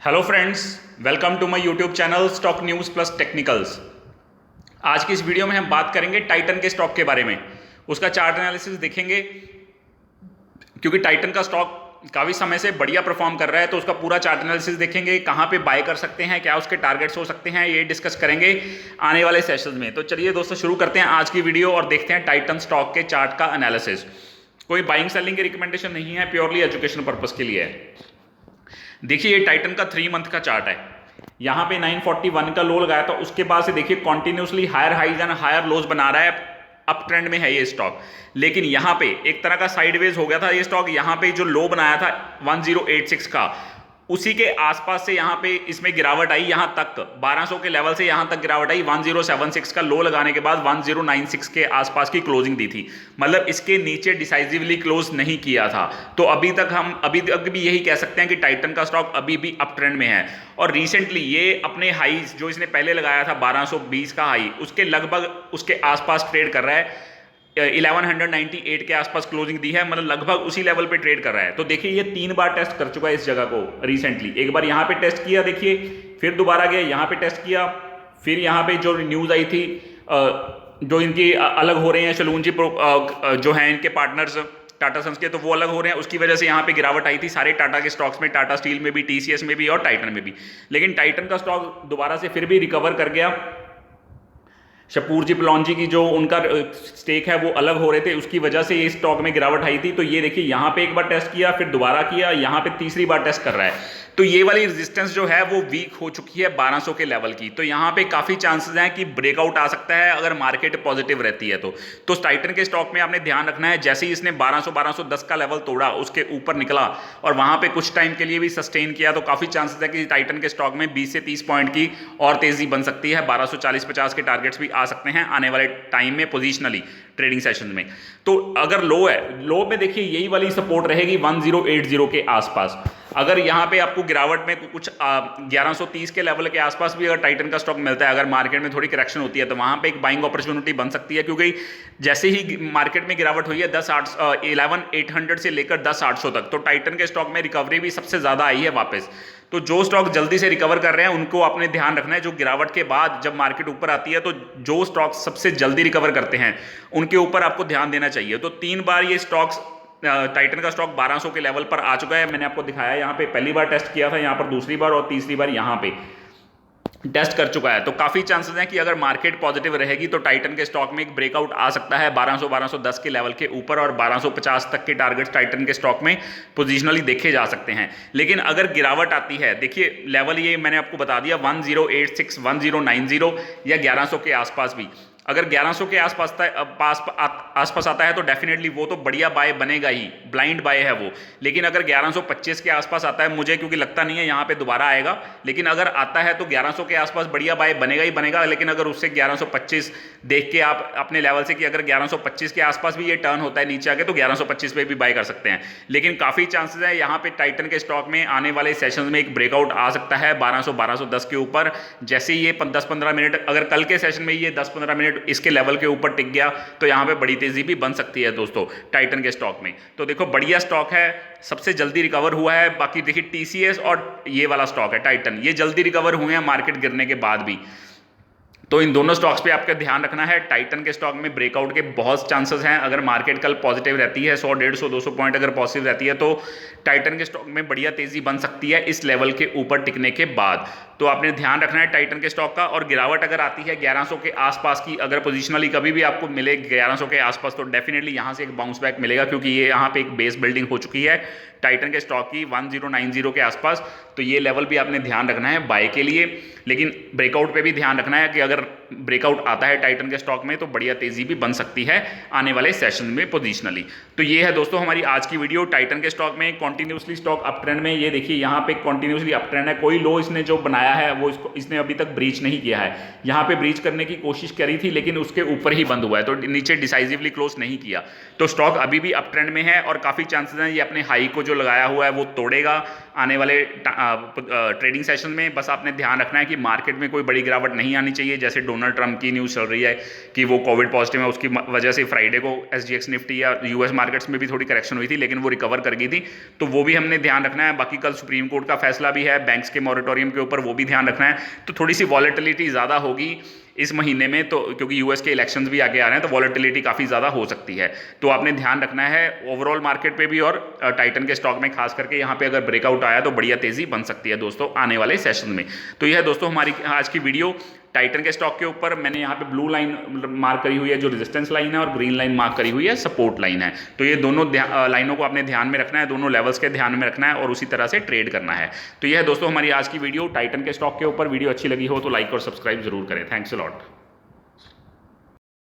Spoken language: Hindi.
Hello friends, welcome to my YouTube channel stock news plus technicals. आज की इस वीडियो में हम बात करेंगे टाइटन के स्टॉक के बारे में। उसका चार्ट एनालिसिस देखेंगे क्योंकि टाइटन का स्टॉक काफ़ी समय से बढ़िया परफॉर्म कर रहा है, तो उसका पूरा चार्ट एनालिसिस देखेंगे, कहाँ पे बाय कर सकते हैं, क्या उसके टारगेट्स हो सकते हैं, ये डिस्कस करेंगे आने वाले सेशन में। तो चलिए दोस्तों शुरू करते हैं आज की वीडियो और देखते हैं टाइटन स्टॉक के चार्ट का एनालिसिस। कोई बाइंग सेलिंग की रिकमेंडेशन नहीं है, प्योरली एजुकेशन पर्पज के लिए है। देखिए ये टाइटन का 3 मंथ का चार्ट है। यहाँ पे 941 का लो लगाया था, उसके बाद से देखिए continuously higher highs and higher lows बना रहा है। अप ट्रेंड में है ये स्टॉक, लेकिन यहाँ पे एक तरह का साइडवेज हो गया था ये स्टॉक। यहाँ पे जो लो बनाया था 1086 का, उसी के आसपास से यहाँ पे इसमें गिरावट आई, यहाँ तक 1200 के लेवल से यहाँ तक गिरावट आई। 1076 का लो लगाने के बाद 1096 के आसपास की क्लोजिंग दी थी, मतलब इसके नीचे डिसाइसिवली क्लोज नहीं किया था। तो अभी तक भी यही कह सकते हैं कि टाइटन का स्टॉक अभी भी अप ट्रेंड में है। और रिसेंटली ये अपने हाईज जो इसने पहले लगाया था 1220 का हाई, उसके लगभग उसके आसपास ट्रेड कर रहा है। 1198 के आसपास क्लोजिंग दी है, मतलब लगभग उसी लेवल पे ट्रेड कर रहा है। तो देखिए ये 3 बार टेस्ट कर चुका है इस जगह को रिसेंटली। एक बार यहाँ पे टेस्ट किया देखिए, फिर दोबारा गया यहाँ पे टेस्ट किया, फिर यहाँ पे जो न्यूज़ आई थी जो इनकी अलग हो रहे हैं शलूनजी जो हैं इनके पार्टनर्स टाटा सन्स के, तो वो अलग हो रहे हैं, उसकी वजह से यहाँ पे गिरावट आई थी सारे टाटा के स्टॉक्स में, टाटा स्टील में भी, टीसीएस में भी और टाइटन में भी। लेकिन टाइटन का स्टॉक दोबारा से फिर भी रिकवर कर गया। शपूर जी पलौंजी की जो उनका स्टेक है वो अलग हो रहे थे, उसकी वजह से ये स्टॉक में गिरावट आई थी। तो ये देखिए यहाँ पे एक बार टेस्ट किया, फिर दोबारा किया, यहाँ पे तीसरी बार टेस्ट कर रहा है। तो ये वाली रेजिस्टेंस जो है वो वीक हो चुकी है 1200 के लेवल की। तो यहाँ पे काफ़ी चांसेस हैं कि ब्रेकआउट आ सकता है अगर मार्केट पॉजिटिव रहती है तो टाइटन के स्टॉक में आपने ध्यान रखना है, जैसे ही इसने 1210 का लेवल तोड़ा, उसके ऊपर निकला और वहाँ पे कुछ टाइम के लिए भी सस्टेन किया, तो काफ़ी चांसेस है कि टाइटन के स्टॉक में 20 से 30 पॉइंट की और तेजी बन सकती है। 1240-50 के टारगेट्स भी आ सकते हैं आने वाले टाइम में पोजिशनली ट्रेडिंग सेशन में। तो अगर लो है, लो में देखिए यही वाली सपोर्ट रहेगी 1080 के आसपास। अगर यहाँ पे आपको गिरावट में कुछ 1130 के लेवल के आसपास भी अगर टाइटन का स्टॉक मिलता है, अगर मार्केट में थोड़ी करेक्शन होती है, तो वहाँ पे एक बाइंग अपॉर्चुनिटी बन सकती है। क्योंकि जैसे ही मार्केट में गिरावट हुई है 11,800 से लेकर 10,800 तक, तो टाइटन के स्टॉक में रिकवरी भी सबसे ज़्यादा आई है वापस। तो जो स्टॉक जल्दी से रिकवर कर रहे हैं उनको आपने ध्यान रखना है। जो गिरावट के बाद जब मार्केट ऊपर आती है, तो जो स्टॉक सबसे जल्दी रिकवर करते हैं उनके ऊपर आपको ध्यान देना चाहिए। तो 3 बार ये स्टॉक्स, टाइटन का स्टॉक 1200 के लेवल पर आ चुका है। मैंने आपको दिखाया, यहाँ पे पहली बार टेस्ट किया था, यहाँ पर दूसरी बार और तीसरी बार यहाँ पे टेस्ट कर चुका है। तो काफ़ी चांसेस हैं कि अगर मार्केट पॉजिटिव रहेगी तो टाइटन के स्टॉक में एक ब्रेकआउट आ सकता है 1200-1210 के लेवल के ऊपर, और 1250 तक के टारगेट्स टाइटन के स्टॉक में पोजिशनली देखे जा सकते हैं। लेकिन अगर गिरावट आती है, देखिए लेवल ये मैंने आपको बता दिया 1086, 1090 या 1100 के आसपास भी। अगर 1100 के आसपास आता है तो डेफिनेटली वो तो बढ़िया बाय बनेगा ही, ब्लाइंड बाय है वो। लेकिन अगर 1125 के आसपास आता है, मुझे क्योंकि लगता नहीं है यहाँ पे दोबारा आएगा, लेकिन अगर आता है तो 1100 के आसपास बढ़िया बाय बनेगा ही बनेगा। लेकिन अगर उससे 1125 देख के आप अपने लेवल से कि अगर 1125 के आसपास भी ये टर्न होता है नीचे आके, तो 1125 पे भी बाय कर सकते हैं। लेकिन काफ़ी चांसेस है यहाँ पे टाइटन के स्टॉक में आने वाले सेशंस में एक ब्रेकआउट आ सकता है 1200-1210 के ऊपर। जैसे ये 10-15 मिनट, अगर कल के सेशन में ये 10-15 मिनट इसके लेवल के ऊपर टिक गया, तो यहाँ पे बड़ी तेजी भी बन सकती है दोस्तों टाइटन के स्टॉक में। तो देखो बढ़िया स्टॉक है, सबसे जल्दी रिकवर हुआ है। बाकी देखिए टीसीएस और ये वाला स्टॉक है टाइटन, ये जल्दी रिकवर हुए हैं मार्केट गिरने के बाद भी। तो इन दोनों स्टॉक्स पे आपका ध्यान रखना है। टाइटन के स्टॉक में ब्रेकआउट के बहुत चांसेस हैं। अगर मार्केट कल पॉजिटिव रहती है, 100, 150, 200 पॉइंट अगर पॉजिटिव रहती है, तो टाइटन के स्टॉक में बढ़िया तेजी बन सकती है इस लेवल के ऊपर टिकने के बाद। तो आपने ध्यान रखना है टाइटन के स्टॉक का। और गिरावट अगर आती है 1100 के आसपास की, अगर पोजिशनली कभी भी आपको मिले 1100 के आसपास, तो डेफिनेटली यहाँ से एक बाउंस बैक मिलेगा, क्योंकि ये यहाँ पे एक बेस बिल्डिंग हो चुकी है टाइटन के स्टॉक की 1090 के आसपास। तो ये लेवल भी आपने ध्यान रखना है बाय के लिए। लेकिन ब्रेकआउट पे भी ध्यान रखना है कि अगर ब्रेकआउट आता है टाइटन के स्टॉक में, तो बढ़िया तेजी भी बन सकती है आने वाले सेशन में पोजिशनली। तो ये है दोस्तों हमारी आज की वीडियो टाइटन के स्टॉक में। कॉन्टिन्यूसली स्टॉक अप ट्रेंड में, ये देखिए यहाँ पे कॉन्टिन्यूसली अप ट्रेंड है। कोई लो इसने जो बनाया है वो इसने अभी तक ब्रीच नहीं किया है। यहाँ पे ब्रीच करने की कोशिश करी थी, लेकिन उसके ऊपर ही बंद हुआ है, तो नीचे डिसाइसिवली क्लोज नहीं किया। तो स्टॉक अभी भी अप ट्रेंड में है और काफ़ी चांसेस हैं ये अपने हाई को जो लगाया हुआ है वो तोड़ेगा आने वाले ट्रेडिंग सेशन में। बस आपने ध्यान रखना है कि मार्केट में कोई बड़ी गिरावट नहीं आनी चाहिए, जैसे डोनाल्ड ट्रंप की न्यूज़ चल रही है कि वो कोविड पॉजिटिव है, उसकी वजह से फ्राइडे को SGX निफ्टी या यूएस मार्केट्स में भी थोड़ी करेक्शन हुई थी, लेकिन वो रिकवर कर गई थी, तो वो भी हमने ध्यान रखना है। बाकी कल सुप्रीम कोर्ट का फैसला भी है बैंक्स के मॉरेटोरियम के ऊपर, वो भी ध्यान रखना है। तो थोड़ी सी वॉलेटिलिटी ज़्यादा होगी इस महीने में, तो क्योंकि यूएस के इलेक्शंस भी आगे आ रहे हैं, तो वॉलेटिलिटी काफ़ी ज़्यादा हो सकती है। तो आपने ध्यान रखना है ओवरऑल मार्केट पे भी, और टाइटन के स्टॉक में खास करके यहाँ पे अगर ब्रेकआउट आया तो बढ़िया तेज़ी बन सकती है दोस्तों आने वाले सेशन में। तो यह है दोस्तों हमारी आज की वीडियो टाइटन के स्टॉक के ऊपर। मैंने यहाँ पे ब्लू लाइन मार्क करी हुई है जो रेजिस्टेंस लाइन है, और ग्रीन लाइन मार्क करी हुई है सपोर्ट लाइन है। तो ये दोनों लाइनों को आपने ध्यान में रखना है, दोनों लेवल्स के ध्यान में रखना है और उसी तरह से ट्रेड करना है। तो यह है दोस्तों हमारी आज की वीडियो टाइटन के स्टॉक के ऊपर। वीडियो अच्छी लगी हो तो लाइक और सब्सक्राइब जरूर करें। Thanks a lot.